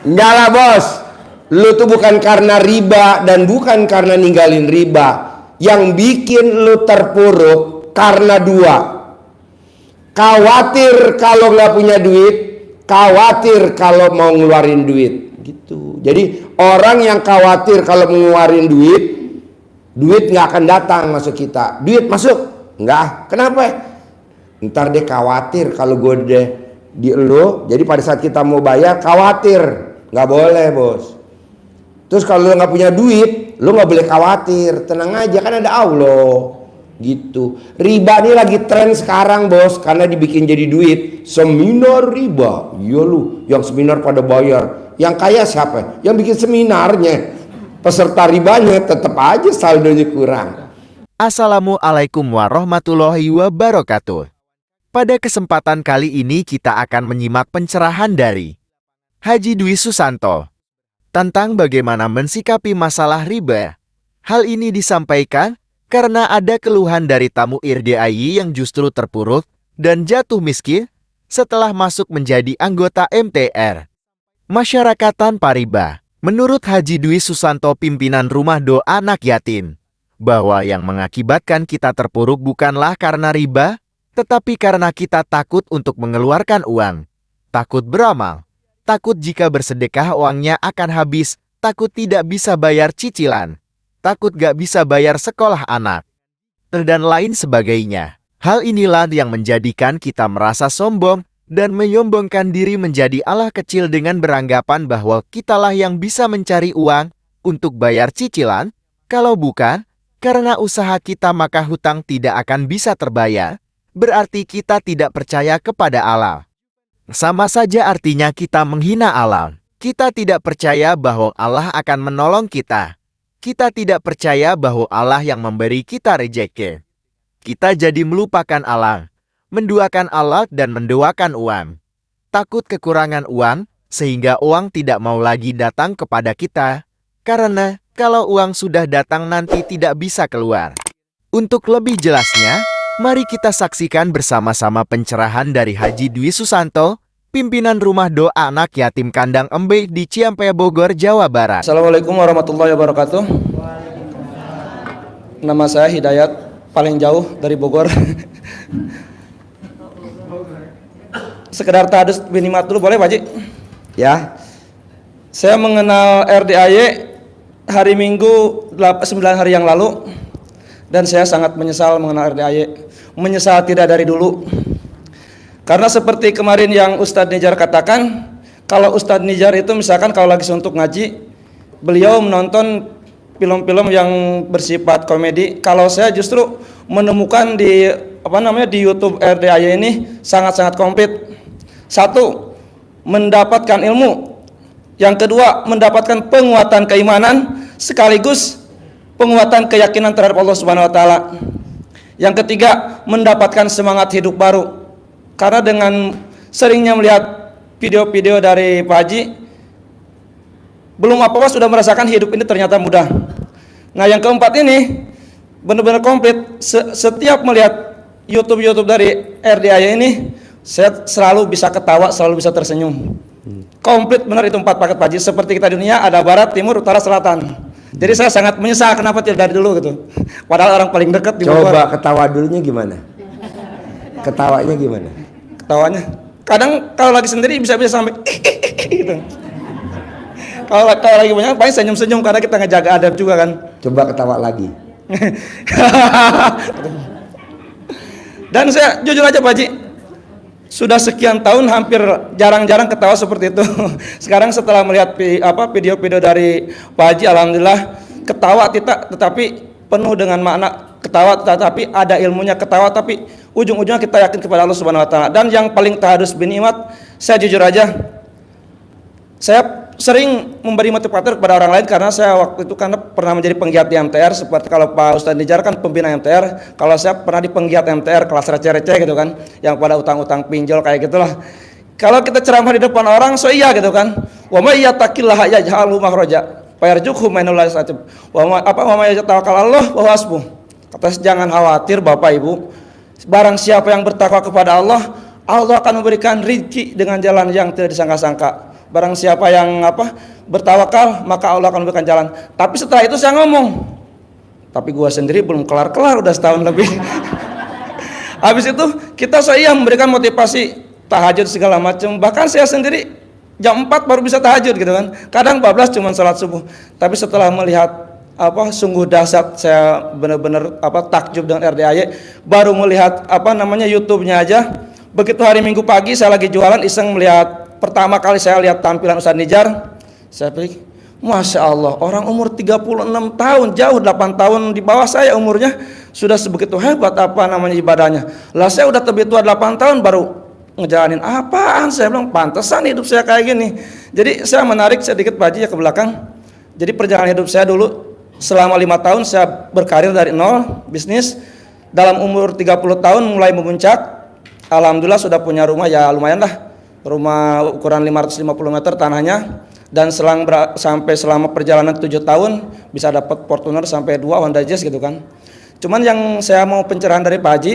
Enggak lah bos, lu tuh bukan karena riba dan bukan karena ninggalin riba. Yang bikin lu terpuruk karena dua. Khawatir kalau nggak punya duit, khawatir kalau mau ngeluarin duit gitu. Jadi orang yang khawatir kalau mengeluarin duit, duit nggak akan datang masuk kita. Duit masuk nggak, kenapa? Ntar dia khawatir kalau gue deh di lo. Jadi pada saat kita mau bayar khawatir, nggak boleh bos. Terus kalau lo nggak punya duit, lo nggak boleh khawatir, tenang aja kan ada Allah. Gitu. Riba ini lagi tren sekarang bos, karena dibikin jadi duit. Seminar riba, iya lu, yang seminar pada bayar. Yang kaya siapa? Yang bikin seminarnya. Peserta ribanya tetap aja saldonya kurang. Assalamualaikum warahmatullahi wabarakatuh. Pada kesempatan kali ini kita akan menyimak pencerahan dari Haji Dwi Susanto tentang bagaimana mensikapi masalah riba. Hal ini disampaikan karena ada keluhan dari tamu IRDAI yang justru terpuruk dan jatuh miskin setelah masuk menjadi anggota MTR. Masyarakat tanpa riba. Menurut Haji Dwi Susanto, pimpinan Rumah Doa Anak Yatim, bahwa yang mengakibatkan kita terpuruk bukanlah karena riba, tetapi karena kita takut untuk mengeluarkan uang, takut beramal, takut jika bersedekah uangnya akan habis, takut tidak bisa bayar cicilan, takut gak bisa bayar sekolah anak, dan lain sebagainya. Hal inilah yang menjadikan kita merasa sombong dan menyombongkan diri menjadi Allah kecil dengan beranggapan bahwa kitalah yang bisa mencari uang untuk bayar cicilan. Kalau bukan karena usaha kita maka hutang tidak akan bisa terbayar. Berarti kita tidak percaya kepada Allah. Sama saja artinya kita menghina Allah. Kita tidak percaya bahwa Allah akan menolong kita. Kita tidak percaya bahwa Allah yang memberi kita rezeki. Kita jadi melupakan Allah, menduakan Allah dan mendoakan uang. Takut kekurangan uang, sehingga uang tidak mau lagi datang kepada kita. Karena kalau uang sudah datang nanti tidak bisa keluar. Untuk lebih jelasnya, mari kita saksikan bersama-sama pencerahan dari Haji Dwi Susanto, pimpinan Rumah Doa Anak Yatim Kandang Embe di Ciampea, Bogor, Jawa Barat. Assalamualaikum warahmatullahi wabarakatuh. Nama saya Hidayat, paling jauh dari Bogor. Sekedar tadus binimat dulu boleh Pak Haji? Ya. Saya mengenal RDAY hari Minggu 9 hari yang lalu, dan saya sangat menyesal mengenal RDAY. Menyesal tidak dari dulu. Karena seperti kemarin yang Ustadz Nijar katakan, kalau Ustadz Nijar itu misalkan kalau lagi suntuk ngaji, beliau menonton film-film yang bersifat komedi. Kalau saya justru menemukan di di YouTube RDAY ini sangat-sangat komplit. Satu, mendapatkan ilmu. Yang kedua, mendapatkan penguatan keimanan sekaligus penguatan keyakinan terhadap Allah Subhanahu wa taala. Yang ketiga, mendapatkan semangat hidup baru. Karena dengan seringnya melihat video-video dari Pak Haji, belum apa-apa sudah merasakan hidup ini ternyata mudah. Nah, yang keempat ini benar-benar komplit. Setiap melihat YouTube dari RDAY ini, saya selalu bisa ketawa, selalu bisa tersenyum. Komplit benar itu 4 paket Pak Haji. Seperti kita di dunia ada barat, timur, utara, selatan. Jadi saya sangat menyesal kenapa tidak dari dulu gitu. Padahal orang paling dekat di Bogor. Coba ketawa dulunya gimana? Ketawanya gimana? Ketawanya kadang kalau lagi sendiri bisa sampai gitu. Kalau lagi banyak paling senyum-senyum karena kita ngejaga adab juga kan. Coba ketawa lagi. Dan saya jujur aja Pak Haji, sudah sekian tahun hampir jarang-jarang ketawa seperti itu. Sekarang setelah melihat video-video dari Pak Haji, alhamdulillah ketawa tetapi penuh dengan makna. Ketawa tetapi ada ilmunya, ketawa tapi ujung-ujungnya kita yakin kepada Allah Subhanahu wa taala. Dan yang paling tahadus binimat, saya jujur aja, saya sering memberi motivator kepada orang lain karena saya waktu itu karena pernah menjadi penggiat di MTR. Seperti kalau Pak Ustadz Nijar kan pembina MTR, kalau saya pernah di penggiat MTR kelas receh-receh gitu kan, yang pada utang-utang pinjol kayak gitulah. Kalau kita ceramah di depan orang, so iya gitu kan. Wa may yattaqillaha yaj'alhu makhraja wa yarzuqhu min haitsu la yahtasib. Wa may yatawakkal 'alallah wa huwa hasbuh. Kata jangan khawatir Bapak Ibu, barang siapa yang bertakwa kepada Allah, Allah akan memberikan rezeki dengan jalan yang tidak disangka-sangka. barang siapa yang bertawakal maka Allah akan memberikan jalan. Tapi setelah itu saya ngomong, tapi gua sendiri belum kelar-kelar udah setahun lebih. Habis itu kita saya memberikan motivasi tahajud segala macam. Bahkan saya sendiri jam 4 baru bisa tahajud gitu kan. Kadang 12 cuma salat subuh. Tapi setelah melihat sungguh dahsyat, saya benar-benar takjub dengan RDAY, baru melihat YouTube-nya aja. Begitu hari Minggu pagi saya lagi jualan, iseng melihat, pertama kali saya lihat tampilan Ustaz Nijar, saya pikir, Masya Allah, orang umur 36 tahun, jauh 8 tahun di bawah saya umurnya, sudah sebegitu hebat ibadahnya. Lah saya udah lebih tua 8 tahun baru ngejalanin apaan, saya bilang pantesan hidup saya kayak gini. Jadi saya menarik sedikit Pak Haji ya ke belakang. Jadi perjalanan hidup saya dulu selama 5 tahun saya berkarir dari nol, bisnis. Dalam umur 30 tahun mulai memuncak. Alhamdulillah sudah punya rumah ya lumayan lah. Rumah ukuran 550 meter tanahnya. Dan sampai selama perjalanan 7 tahun bisa dapat Fortuner sampai 2 Honda Jazz gitu kan. Cuman yang saya mau pencerahan dari Pak Haji,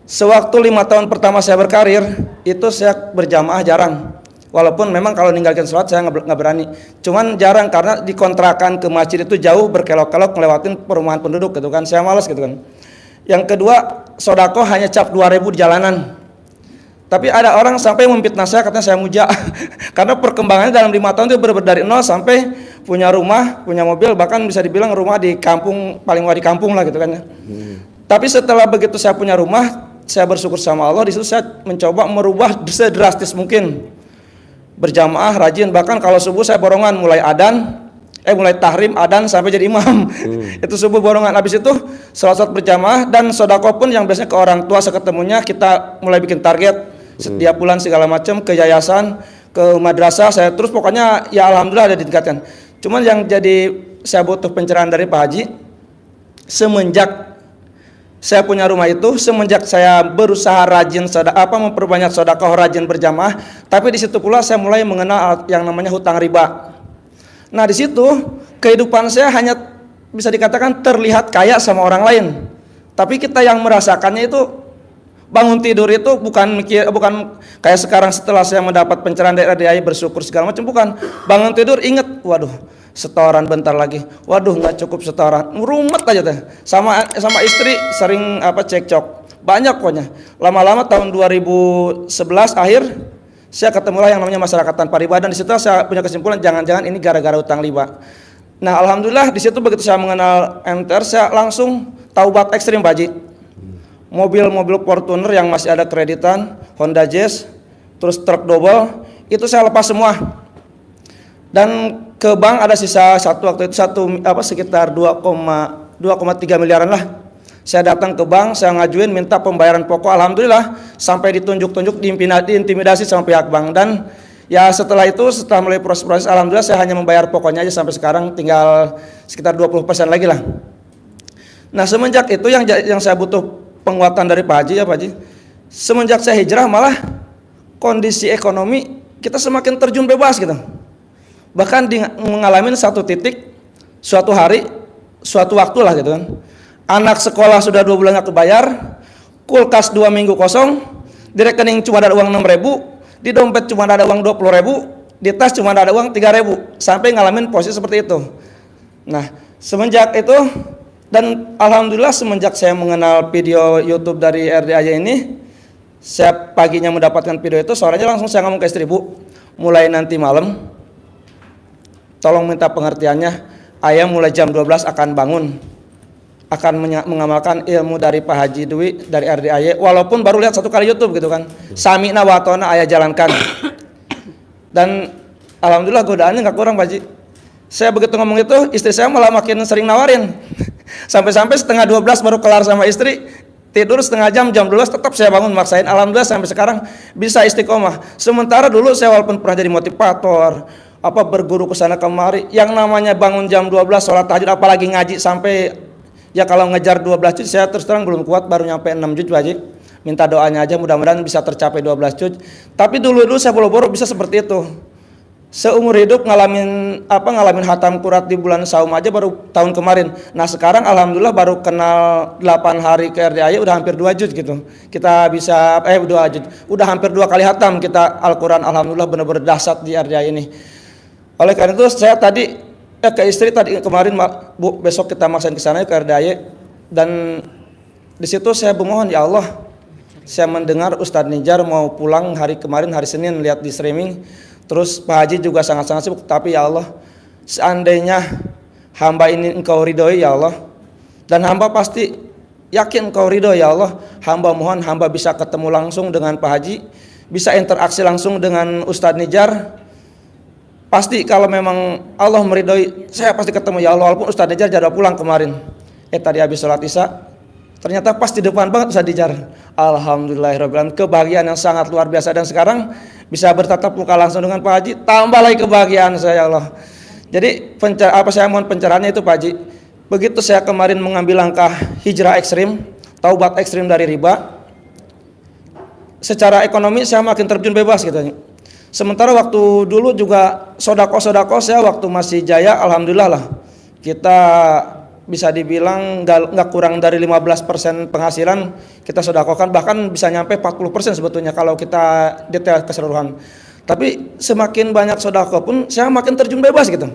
sewaktu 5 tahun pertama saya berkarir, itu saya berjamaah jarang. Walaupun memang kalau ninggalkan sholat saya nggak berani. Cuman jarang karena dikontrakan ke masjid itu jauh, berkelok-kelok ngelewatin perumahan penduduk gitu kan. Saya malas gitu kan. Yang kedua, sodako hanya cap 2.000 di jalanan. Tapi ada orang sampai memfitnah saya, katanya saya muja. Karena perkembangannya dalam 5 tahun itu benar-benar dari nol sampai punya rumah, punya mobil, bahkan bisa dibilang rumah di kampung, paling wah di kampung lah gitu kan ya. Tapi setelah begitu saya punya rumah, saya bersyukur sama Allah, di situ saya mencoba merubah sedrastis mungkin. Berjamaah rajin, bahkan kalau subuh saya borongan mulai tahrim adan sampai jadi imam. Itu subuh borongan. Habis itu salat berjamaah dan sodako pun yang biasanya ke orang tua seketemunya kita mulai bikin target setiap bulan segala macam, ke yayasan, ke madrasah saya terus, pokoknya ya alhamdulillah ada ditingkatkan. Cuman yang jadi saya butuh pencerahan dari Pak Haji, semenjak saya punya rumah itu, semenjak saya berusaha rajin memperbanyak sedekah, rajin berjamaah, tapi di situ pula saya mulai mengenal yang namanya hutang riba. Nah, di situ kehidupan saya hanya bisa dikatakan terlihat kaya sama orang lain. Tapi kita yang merasakannya itu bangun tidur itu bukan kayak sekarang setelah saya mendapat pencerahan dari RDAY bersyukur segala macam, bukan. Bangun tidur ingat, waduh, setoran bentar lagi, waduh nggak cukup setoran, rumet aja teh. Sama istri sering cekcok, banyak pokoknya. Lama-lama tahun 2011 akhir saya ketemulah yang namanya masyarakat tanpa riba, dan di situ saya punya kesimpulan jangan-jangan ini gara-gara utang riba. Nah alhamdulillah di situ begitu saya mengenal MTR, saya langsung taubat ekstrim Pak Haji. Mobil-mobil Fortuner yang masih ada kreditan, Honda Jazz, terus truk double, itu saya lepas semua. Dan ke bank ada sisa waktu itu sekitar 2,3 miliaran lah. Saya datang ke bank, saya ngajuin minta pembayaran pokok, alhamdulillah sampai ditunjuk-tunjuk, diintimidasi sama pihak bank. Dan ya setelah mulai proses alhamdulillah saya hanya membayar pokoknya aja sampai sekarang, tinggal sekitar 20% lagi lah. Nah semenjak itu yang saya butuh penguatan dari Pak Haji ya Pak Haji. Semenjak saya hijrah malah kondisi ekonomi kita semakin terjun bebas gitu. Bahkan mengalami satu titik, suatu hari, suatu waktu lah gitu kan. Anak sekolah sudah 2 bulan nggak kebayar, kulkas 2 minggu kosong, di rekening cuma ada uang 6.000, di dompet cuma ada uang 20.000, di tas cuma ada uang 3.000, sampai ngalamin posisi seperti itu. Nah semenjak itu, dan alhamdulillah semenjak saya mengenal video YouTube dari RDAY ini, saya paginya mendapatkan video itu, sorenya langsung saya ngomong ke istri, Bu, mulai nanti malam tolong minta pengertiannya, ayah mulai jam 12 akan bangun, akan mengamalkan ilmu dari Pak Haji Dwi dari RDAY, walaupun baru lihat 1 kali YouTube gitu kan. Sami'na wa ata'na, ayah jalankan. Dan alhamdulillah godaannya nggak kurang Pak Haji. Saya begitu ngomong itu, istri saya malah makin sering nawarin. Sampai-sampai setengah 12 baru kelar sama istri, tidur setengah jam 12 tetap saya bangun maksain. Alhamdulillah sampai sekarang bisa istiqomah. Sementara dulu saya walaupun pernah jadi motivator, berguru ke sana kemari, yang namanya bangun jam 12 sholat tahajud apalagi ngaji sampai ya kalau ngejar 12 juz saya terus terang belum kuat, baru nyampe 6 juz Pak Haji. Minta doanya aja mudah-mudahan bisa tercapai 12 juz. Tapi dulu saya boro-boro bisa seperti itu. seumur hidup ngalamin hatam Quran di bulan Saum aja baru tahun kemarin. Nah sekarang alhamdulillah baru kenal 8 hari ke RDAY udah hampir 2 juz gitu. Kita bisa 2 juz. Udah hampir 2 kali hatam kita Al-Quran, alhamdulillah benar-benar dahsyat di RDAY ini. Oleh karena itu saya tadi ke istri tadi kemarin, Bu, besok kita maksain ke sana ke RDAY, dan di situ saya memohon, ya Allah, saya mendengar Ustadz Nijar mau pulang hari kemarin, hari Senin, lihat di streaming. Terus Pak Haji juga sangat-sangat sibuk. Tapi ya Allah, seandainya hamba ini Engkau ridhoi ya Allah, dan hamba pasti yakin Engkau ridhoi ya Allah, hamba mohon hamba bisa ketemu langsung dengan Pak Haji, bisa interaksi langsung dengan Ustadz Nijar. Pasti kalau memang Allah meridhoi, saya pasti ketemu ya Allah. Walaupun Ustadz Nijar jadwal pulang kemarin, tadi habis sholat isya, ternyata pas di depan banget Ustadz Nijar. Alhamdulillahirrahmanirrahim, kebahagiaan yang sangat luar biasa. Dan sekarang bisa bertatap muka langsung dengan Pak Haji, tambah lagi kebahagiaan saya, ya Allah. Jadi saya mohon pencerahannya itu Pak Haji. Begitu saya kemarin mengambil langkah hijrah ekstrim, taubat ekstrim dari riba, secara ekonomi saya makin terjun bebas gitu. Sementara waktu dulu juga sodako saya waktu masih jaya, alhamdulillah lah, kita bisa dibilang nggak kurang dari 15% penghasilan kita sodakokan, bahkan bisa nyampe 40% sebetulnya kalau kita detail keseluruhan. Tapi semakin banyak sodako pun saya makin terjun bebas gitu.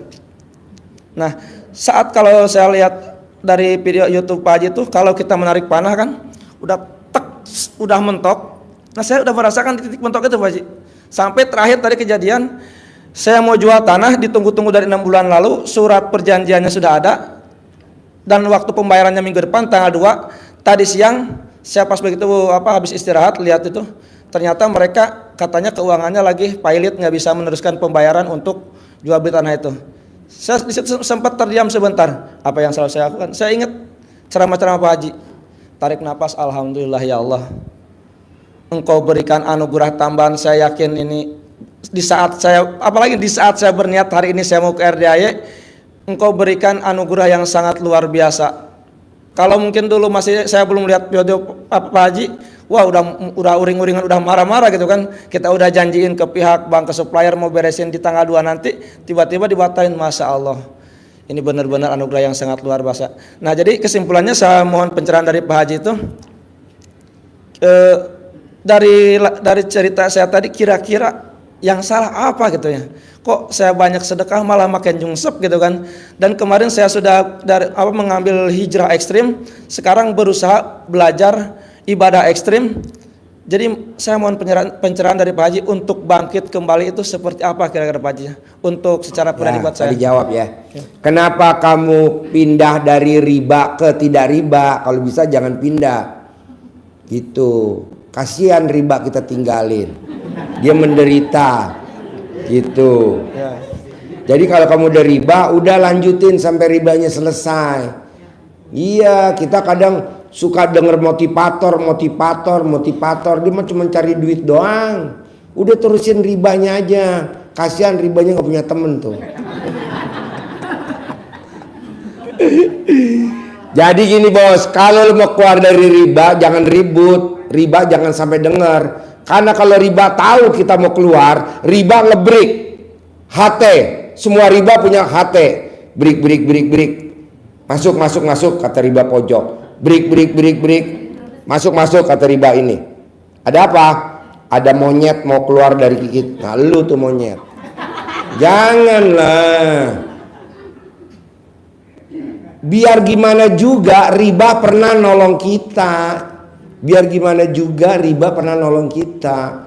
Nah saat kalau saya lihat dari video YouTube Pak Haji itu, kalau kita menarik panah kan udah mentok. Nah saya udah merasakan titik mentok itu Pak Haji. Sampai terakhir tadi kejadian saya mau jual tanah, ditunggu-tunggu dari 6 bulan lalu, surat perjanjiannya sudah ada, dan waktu pembayarannya minggu depan tanggal 2. Tadi siang saya pas begitu habis istirahat lihat itu, ternyata mereka katanya keuangannya lagi pailit, nggak bisa meneruskan pembayaran untuk jual beli tanah itu. Saya sempat terdiam sebentar. Apa yang selalu saya lakukan? Saya ingat ceramah-ceramah Pak Haji. Tarik nafas, alhamdulillah ya Allah, Engkau berikan anugerah tambahan. Saya yakin ini di saat saya, apalagi di saat saya berniat hari ini saya mau ke RDAY, Engkau berikan anugerah yang sangat luar biasa. Kalau mungkin dulu masih saya belum lihat video Pak Haji, wah udah uring-uringan, udah marah-marah gitu kan. Kita udah janjiin ke pihak bank, ke supplier mau beresin di tanggal 2 nanti, tiba-tiba dibatalin. Masya Allah, ini benar-benar anugerah yang sangat luar biasa. Nah jadi kesimpulannya saya mohon pencerahan dari Pak Haji itu, dari cerita saya tadi, kira-kira yang salah apa gitu ya, kok saya banyak sedekah malah makin nyungsep gitu kan. Dan kemarin saya sudah mengambil hijrah ekstrim, sekarang berusaha belajar ibadah ekstrim. Jadi saya mohon pencerahan dari Pak Haji untuk bangkit kembali itu seperti apa kira-kira Pak Haji, untuk secara pribadi buat saya. Dijawab ya. Kenapa kamu pindah dari riba ke tidak riba? Kalau bisa jangan pindah gitu, kasihan riba kita tinggalin, dia menderita gitu ya. Jadi kalau kamu udah riba, udah lanjutin sampai ribanya selesai. Iya, kita kadang suka denger motivator, dia mah cuma cari duit doang. Udah terusin ribanya aja, kasihan ribanya nggak punya temen tuh. Jadi gini bos, kalau lu mau keluar dari riba jangan ribut, riba jangan sampai dengar. Karena kalau riba tahu kita mau keluar, riba ngebreak HT. Semua riba punya HT. Break. Masuk kata riba pojok. Break. Masuk kata riba ini. Ada apa? Ada monyet mau keluar dari gigit. Nah lu tuh monyet. Janganlah. Biar gimana juga riba pernah nolong kita.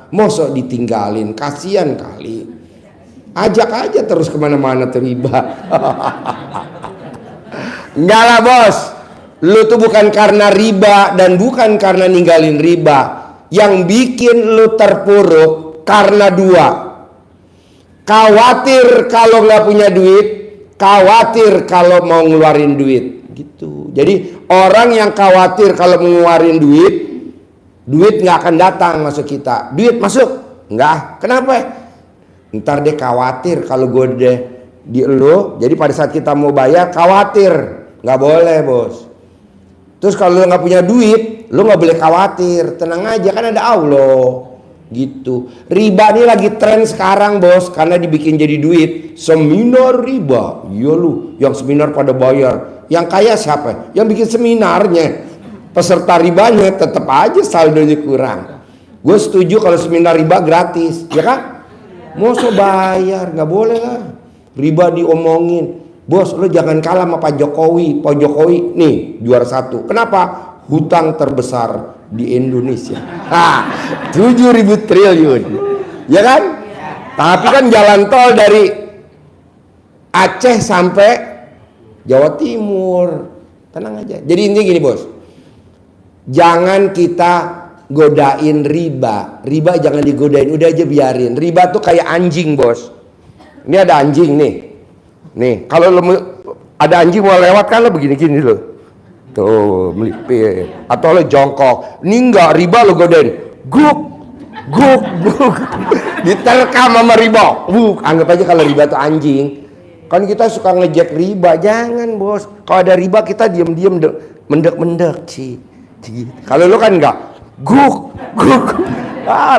Mosok ditinggalin, kasihan kali. Ajak aja terus kemana-mana tuh riba. Enggak lah bos, lu tuh bukan karena riba dan bukan karena ninggalin riba. Yang bikin lu terpuruk karena 2. Khawatir kalau nggak punya duit, khawatir kalau mau ngeluarin duit gitu. Jadi orang yang khawatir kalau mau ngeluarin duit nggak akan datang masuk kita. Duit masuk nggak, kenapa? Ntar dia khawatir kalau gue deh di lo. Jadi pada saat kita mau bayar khawatir, nggak boleh bos. Terus kalau lo nggak punya duit, lo nggak boleh khawatir, tenang aja kan ada Allah. Gitu. Riba ini lagi tren sekarang bos, karena dibikin jadi duit. Seminar riba, iya lu, yang seminar pada bayar. Yang kaya siapa? Yang bikin seminarnya. Peserta ribanya tetap aja saldonya kurang. Gue setuju kalau seminar riba gratis, ya kan? Mau bayar, nggak boleh lah. Riba diomongin, bos, lo jangan kalah sama Pak Jokowi. Pak Jokowi nih juara 1. Kenapa? Hutang terbesar di Indonesia. 7.000 triliun. Ya kan? Tapi kan jalan tol dari Aceh sampai Jawa Timur. Tenang aja. Jadi intinya gini, bos. Jangan kita godain riba. Riba jangan digodain, udah aja biarin. Riba tuh kayak anjing, bos. Ini ada anjing nih. Nih, kalau ada anjing mau lewat kan lo begini-gini lo. Tuh, melipir. Atau lo jongkok. Ini enggak, riba lo godain. Guk, guk, guk. Diterkam sama riba. Anggap aja kalau riba tuh anjing. Kan kita suka ngejek riba. Jangan, bos. Kalau ada riba kita diam-diam mendek-mendek sih. Kalau lo kan enggak. Guk, guk.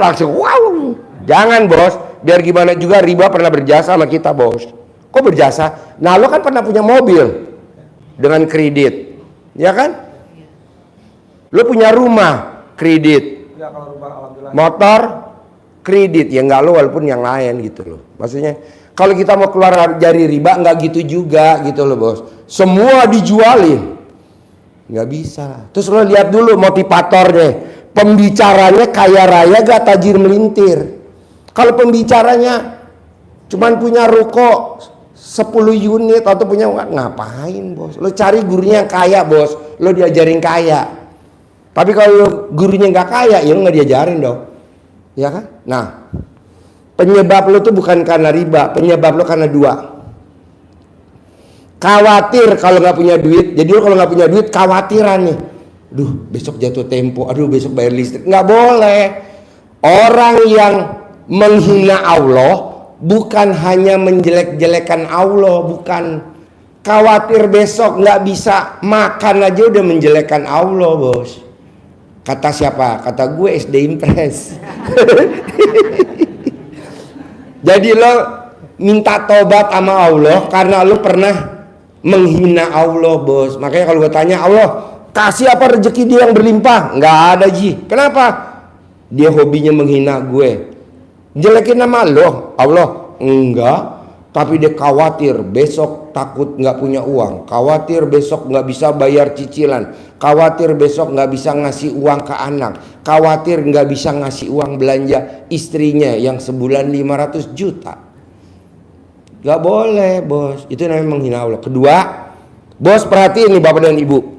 Langsung wow. Jangan, bos. Biar gimana juga riba pernah berjasa sama kita, bos. Kok berjasa? Nah, lo kan pernah punya mobil dengan kredit. Ya kan? Lo punya rumah kredit. Ya, kalau rumah alhamdulillah. Motor kredit. Ya enggak lo, walaupun yang lain gitu loh. Maksudnya kalau kita mau keluar dari riba enggak gitu juga gitu loh, bos. Semua dijualin. Nggak bisa. Terus lo lihat dulu motivatornya. Pembicaranya kaya raya gak tajir melintir. Kalau pembicaranya cuman punya ruko 10 unit atau punya, ngapain, bos? Lo cari gurunya yang kaya, bos. Lo diajarin kaya. Tapi kalau gurunya nggak kaya, ya lo nggak diajarin dong. Ya kan? Nah, penyebab lo tuh bukan karena riba. Penyebab lo karena 2. Khawatir kalau nggak punya duit. Jadi lo kalau nggak punya duit khawatiran nih. Duh, besok jatuh tempo. Aduh, besok bayar listrik. Nggak boleh. Orang yang menghina Allah bukan hanya menjelek-jelekan Allah, bukan. Khawatir besok nggak bisa makan aja udah menjelekan Allah, bos. Kata siapa? Kata gue, SD Impres. Jadi lo minta tobat sama Allah karena lo pernah menghina Allah, bos. Makanya kalau gue tanya, Allah kasih apa rezeki dia yang berlimpah? Nggak ada, Ji. Kenapa? Dia hobinya menghina gue. Jelekin nama lo, Allah? Enggak. Tapi dia khawatir besok takut nggak punya uang. Khawatir besok nggak bisa bayar cicilan. Khawatir besok nggak bisa ngasih uang ke anak. Khawatir nggak bisa ngasih uang belanja istrinya yang sebulan 500 juta. Nggak boleh, bos. Itu namanya menghina Allah. Kedua, bos perhatiin nih bapak dan ibu.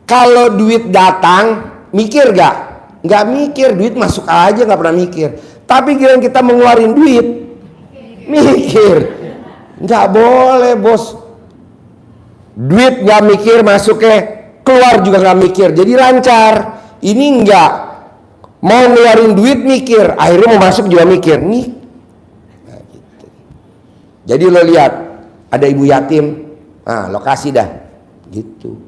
Kalau duit datang, mikir gak? Nggak mikir, duit masuk aja nggak pernah mikir. Tapi giliran kita mengeluarin duit, mikir. Nggak boleh, bos. Duit nggak mikir masuknya, keluar juga nggak mikir. Jadi lancar. Ini nggak mau ngeluarin duit mikir, akhirnya mau masuk juga mikir. Nih. Nah, gitu. Jadi lo lihat ada ibu yatim, nah lo kasih dah, gitu.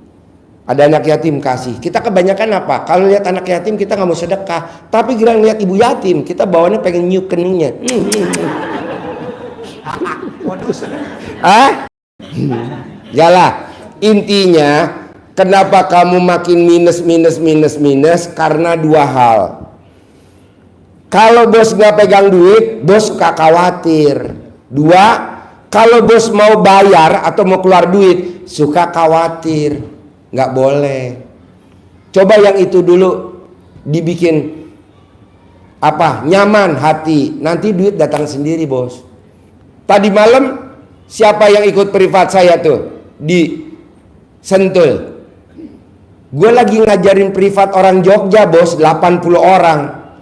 Ada anak yatim kasih. Kita kebanyakan apa? Kalau lihat anak yatim kita nggak mau sedekah. Tapi giliran lihat ibu yatim kita bawaannya pengen nyuk keningnya. Yalah. Intinya kenapa kamu makin minus? Karena 2 hal. Kalau bos nggak pegang duit, bos gak khawatir. 2, kalau bos mau bayar atau mau keluar duit, suka khawatir. Nggak boleh. Coba yang itu dulu dibikin apa? Nyaman hati. Nanti duit datang sendiri, bos. Tadi malam siapa yang ikut privat saya tuh di Sentul? Gue lagi ngajarin privat orang Jogja, bos, 80 orang.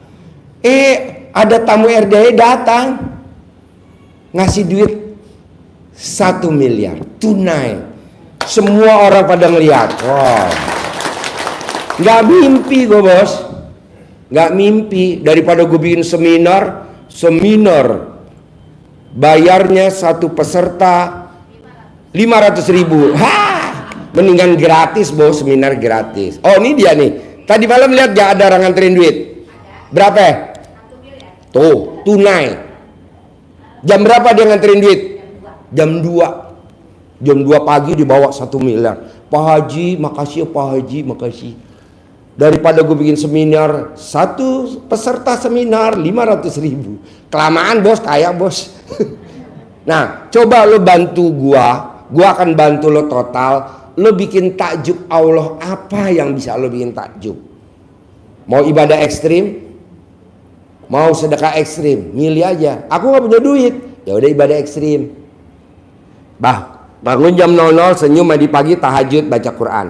Ada tamu RDI datang ngasih duit 1 miliar tunai. Semua orang pada ngeliat. Wow. Nggak mimpi gue, bos. Nggak mimpi. Daripada gue bikin seminar bayarnya satu peserta 500.000. Mendingan gratis, bos. Seminar gratis. Oh, ini dia nih. Tadi malam lihat gak ada orang nganterin duit? Berapa? 1 miliar. Tuh, tunai. Jam berapa dia nganterin duit? Jam 2. Jam 2 pagi dibawa 1 miliar. Pak Haji, makasih ya Pak Haji, makasih. Daripada gue bikin seminar, satu peserta seminar 500.000. Kelamaan bos, kaya bos. Nah, coba lo bantu gua akan bantu lo total. Lo bikin takjub Allah, apa yang bisa lo bikin takjub? Mau ibadah ekstrim? Mau sedekah ekstrim? Milih aja. Aku gak punya duit, ya udah ibadah ekstrim. Bangun jam 00, senyum mandi pagi, tahajud, baca Quran.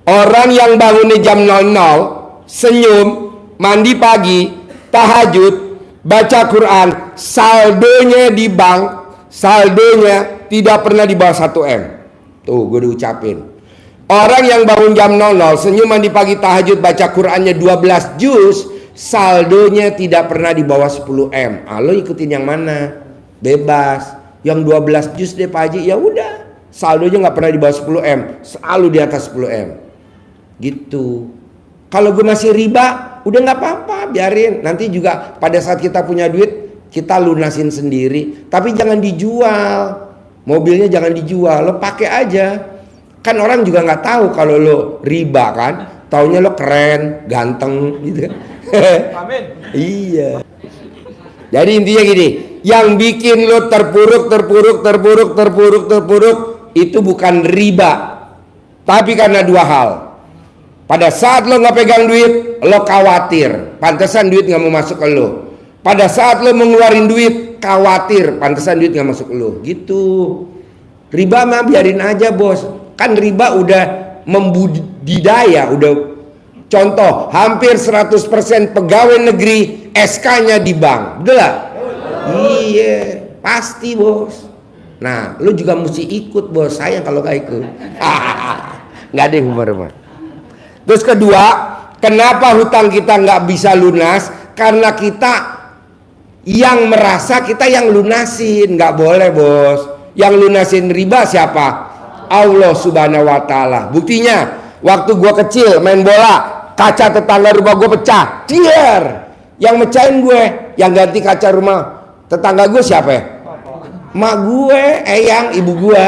Orang yang bangunnya jam 00, senyum, mandi pagi, tahajud, baca Quran, saldonya di bank, saldonya tidak pernah di bawah 1 M. Tuh, gue diucapin. Orang yang bangun jam 00, senyum, mandi pagi, tahajud, baca Qurannya 12 juz, saldonya tidak pernah di bawah 10 M. Lo ikutin yang mana? Bebas. Yang 12 juz deh Pak Haji, ya udah. Saldonya nggak pernah di bawah 10 M, selalu di atas 10 M. Gitu. Kalau gue masih riba, udah nggak apa-apa, biarin. Nanti juga pada saat kita punya duit, kita lunasin sendiri. Tapi jangan dijual. Mobilnya jangan dijual, lo pakai aja. Kan orang juga nggak tahu kalau lo riba kan. Taunya lo keren, ganteng gitu kan. Amin. Iya. Jadi intinya gini, yang bikin lo terpuruk itu bukan riba, tapi karena 2 hal. Pada saat lo nggak pegang duit, lo khawatir, pantesan duit nggak mau masuk ke lo. Pada saat lo mengeluarin duit, khawatir, pantesan duit nggak masuk ke lo. Gitu. Riba mah biarin aja bos. Kan riba udah membudidaya, udah. Contoh, hampir 100% pegawai negeri SK-nya di bank. Betul lah? Iya, pasti bos. Nah, lu juga mesti ikut bos. Sayang kalau gak ikut. Nggak ada yang humor. Terus kedua, kenapa hutang kita nggak bisa lunas? Karena kita yang merasa kita yang lunasin. Nggak boleh bos. Yang lunasin riba siapa? Allah Subhanahu Wa Ta'ala. Buktinya, waktu gua kecil main bola, kaca tetangga rumah gue pecah, cier. Yang mecahin gue, yang ganti kaca rumah tetangga gue siapa ya? Mak gue, eyang, ibu gue.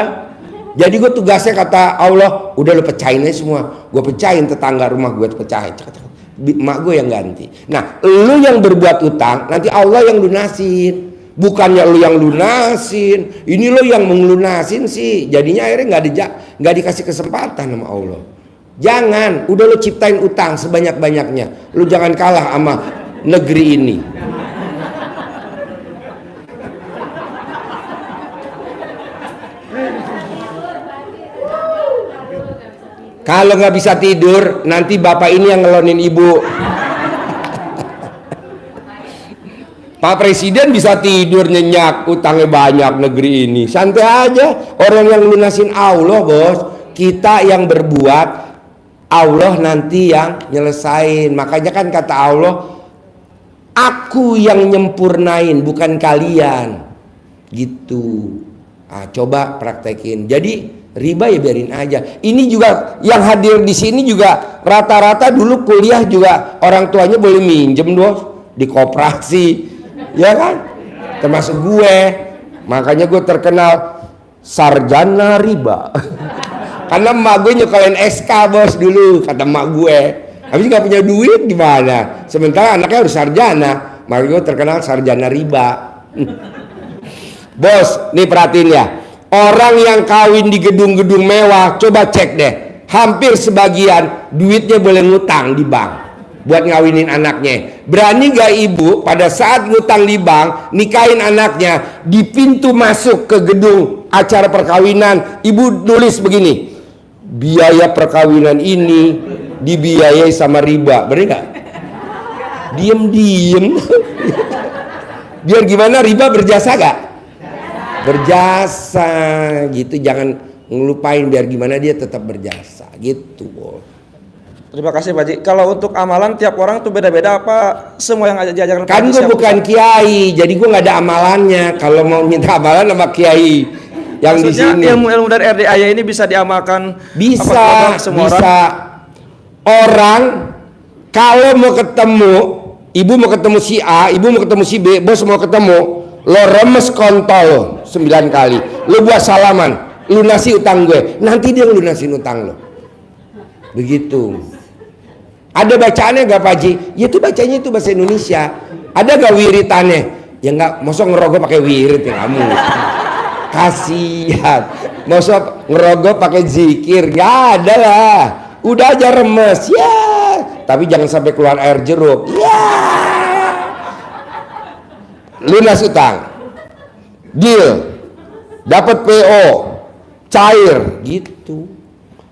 Jadi gue tugasnya kata Allah, udah lo pecahin aja semua. Gue pecahin tetangga rumah gue, pecahin. Mak gue yang ganti. Nah, lo yang berbuat utang, nanti Allah yang lunasin. Bukannya lo yang lunasin, ini lo yang mengelunasin sih. Jadinya akhirnya nggak dikasih kesempatan sama Allah. Jangan, udah lo ciptain utang sebanyak-banyaknya. Lo jangan kalah sama negeri ini. Kalau nggak bisa tidur, nanti bapak ini yang ngelonin ibu. Pak Presiden bisa tidur nyenyak, utangnya banyak negeri ini. Santai aja, orang yang lunasin Allah bos. Kita yang berbuat, Allah nanti yang nyelesain. Makanya kan kata Allah, aku yang nyempurnain, bukan kalian. Gitu. Nah, coba praktekin. Jadi riba ya biarin aja. Ini juga yang hadir di sini juga rata-rata dulu kuliah juga orang tuanya boleh minjem doh di koperasi, ya kan? Termasuk gue. Makanya gue terkenal sarjana riba. Karena emak gue nyokolin SK bos dulu, kata emak gue. Habis nggak punya duit gimana? Sementara anaknya harus sarjana. Makanya gue terkenal sarjana riba. Bos, nih perhatiin ya. Orang yang kawin di gedung-gedung mewah, coba cek deh. Hampir sebagian duitnya boleh ngutang di bank buat ngawinin anaknya. Berani gak ibu pada saat ngutang di bank, nikahin anaknya, di pintu masuk ke gedung acara perkawinan, ibu nulis begini, biaya perkawinan ini dibiayai sama riba. Bener gak? Diem-diem. Biar gimana, riba berjasa gak? Berjasa gitu. Jangan ngelupain, biar gimana dia tetap berjasa gitu. Terima kasih Pak Haji. Kalau untuk amalan tiap orang tuh beda-beda apa semua yang diajarkan? Kan gue bukan kiai, jadi gue nggak ada amalannya. Kalau mau minta amalan sama kiai yang di sini. Ilmu dari RDAY ini bisa diamalkan? Bisa, semua bisa. Orang kalau mau ketemu Ibu mau ketemu si A, ibu mau ketemu si B, bos mau ketemu, lo remes kontol lo 9 kali, lo buat salaman, lunasi utang gue, nanti dia ngelunasin utang lo. Begitu. Ada bacaannya gak Pak Haji? Ya itu bacanya itu bahasa Indonesia. Ada gak wiritannya? Ya nggak, masa ngerogoh pakai wirid ya kamu. Kasihan. Masa ngerogoh pakai zikir? Gak ada lah. Udah aja remes ya. Tapi jangan sampai keluar air jeruk. Ya. Lunas utang. Deal. Dapat PO. Cair gitu.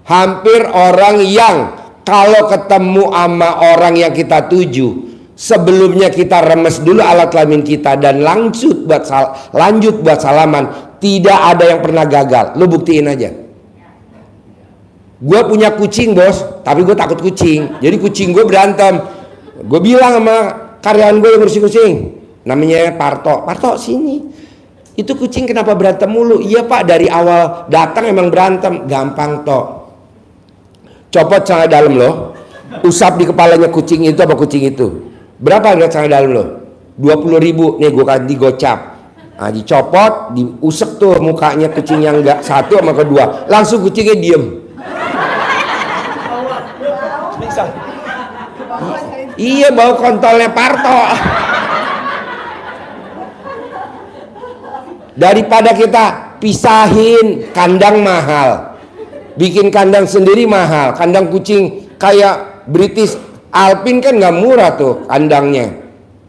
Hampir orang yang kalau ketemu sama orang yang kita tuju, sebelumnya kita remes dulu alat kelamin kita dan lanjut buat salaman, tidak ada yang pernah gagal. Lu buktiin aja. Gue punya kucing bos, tapi gue takut kucing, jadi kucing gue berantem. Gue bilang sama karyawan gue yang ngurusin kucing, namanya Parto sini, itu kucing kenapa berantem mulu? Iya pak, dari awal datang emang berantem. Gampang toh, copot celana dalam lo, usap di kepalanya kucing itu apa kucing itu. Berapa harga celana dalam lo? 20.000. Nih gue kasih digocap. Nah, dicopot, diusap tuh mukanya kucing yang enggak satu sama kedua. Langsung kucingnya diem. Iya, bau kontolnya Parto. Daripada kita pisahin, kandang mahal. Bikin kandang sendiri mahal. Kandang kucing kayak British Alpin kan nggak murah tuh kandangnya.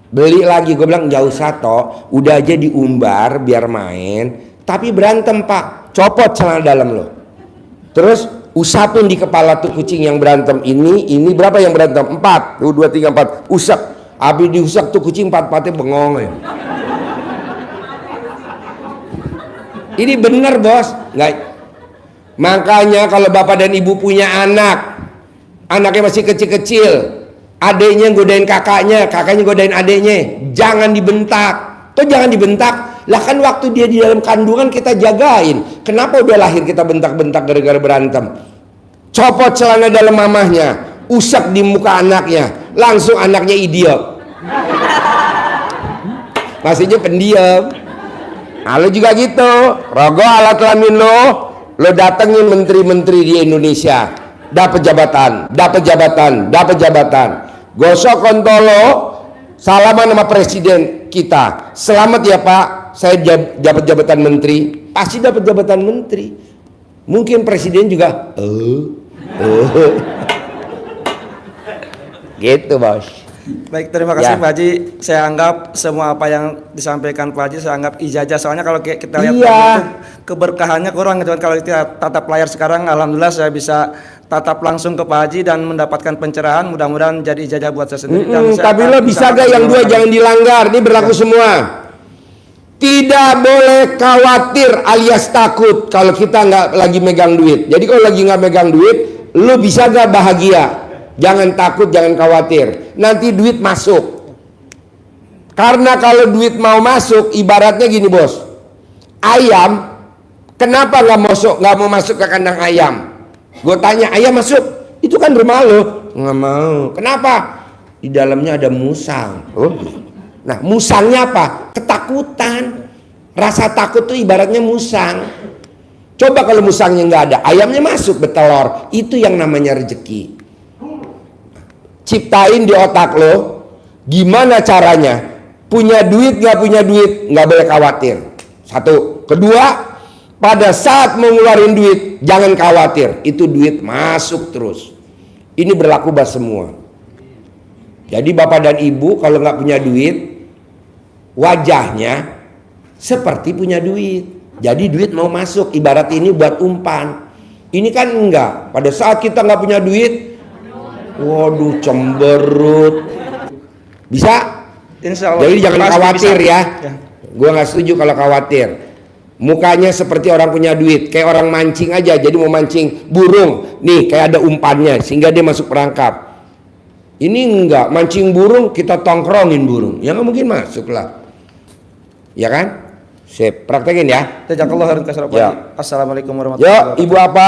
Beli lagi, gue bilang jauh satu, udah aja diumbar biar main. Tapi berantem pak, copot celana dalam lo. Terus usapin di kepala tuh kucing yang berantem ini berapa yang berantem? 4, 2, 3, 4. Usap, habis diusap tuh kucing 4-4-nya bengong ya. Ini bener bos, nggak? Makanya kalau bapak dan ibu punya anak, anaknya masih kecil-kecil, adeknya godain kakaknya, kakaknya godain adeknya, jangan dibentak. Tuh jangan dibentak. Lah kan waktu dia di dalam kandungan kita jagain. Kenapa udah lahir kita bentak-bentak gara-gara berantem? Copot celana dalam mamahnya, usap di muka anaknya, langsung anaknya idiot. Maksudnya pendiam. Nah, lo juga gitu, rogoh alat kelamin lo datengin menteri-menteri di Indonesia, dapat jabatan, gosok kontolo, salaman sama presiden kita, selamat ya pak, saya dapat jabatan menteri, pasti dapat jabatan menteri. Mungkin presiden juga, gitu bos. Baik, terima kasih Ya. Pak Haji. Saya anggap semua apa yang disampaikan Pak Haji saya anggap ijazah. Soalnya kalau kita lihat Iya. itu keberkahannya kurang gitu kan. Kalau kita tatap layar sekarang, alhamdulillah saya bisa tatap langsung ke Pak Haji dan mendapatkan pencerahan. Mudah-mudahan jadi ijazah buat saya sendiri. Dan saya Tapi lo bisa gak yang dua jangan dilanggar? Ini berlaku semua. Tidak boleh khawatir alias takut kalau kita nggak lagi megang duit. Jadi kalau lagi nggak megang duit, lo bisa gak bahagia? Jangan takut, jangan khawatir. Nanti duit masuk. Karena kalau duit mau masuk, ibaratnya gini bos. Ayam, kenapa nggak mau masuk ke kandang ayam? Gue tanya, ayam masuk? Itu kan rumah lo. Nggak mau. Kenapa? Di dalamnya ada musang. Oh. Nah, musangnya apa? Ketakutan. Rasa takut tuh ibaratnya musang. Coba kalau musangnya nggak ada, ayamnya masuk bertelur. Itu yang namanya rezeki. Ciptain di otak lo, gimana caranya? Punya duit nggak punya duit, nggak boleh khawatir. Satu. Kedua, pada saat mau ngeluarin duit, jangan khawatir. Itu duit masuk terus. Ini berlaku buat semua. Jadi bapak dan ibu kalau nggak punya duit, wajahnya seperti punya duit. Jadi duit mau masuk, ibarat ini buat umpan. Ini kan enggak. Pada saat kita nggak punya duit, waduh cemberut. Bisa? Insya Allah. Jadi jangan Pasti khawatir bisa. ya. Gua nggak setuju kalau khawatir. Mukanya seperti orang punya duit, kayak orang mancing aja. Jadi mau mancing burung, nih kayak ada umpannya sehingga dia masuk perangkap. Ini enggak, mancing burung kita tongkrongin burung, ya nggak mungkin masuk lah. Ya kan? Sip, praktekin ya. Jazakallah khairan katsira, Pak Ya. Haji. Assalamualaikum warahmatullahi Yuk, wabarakatuh. ibu apa?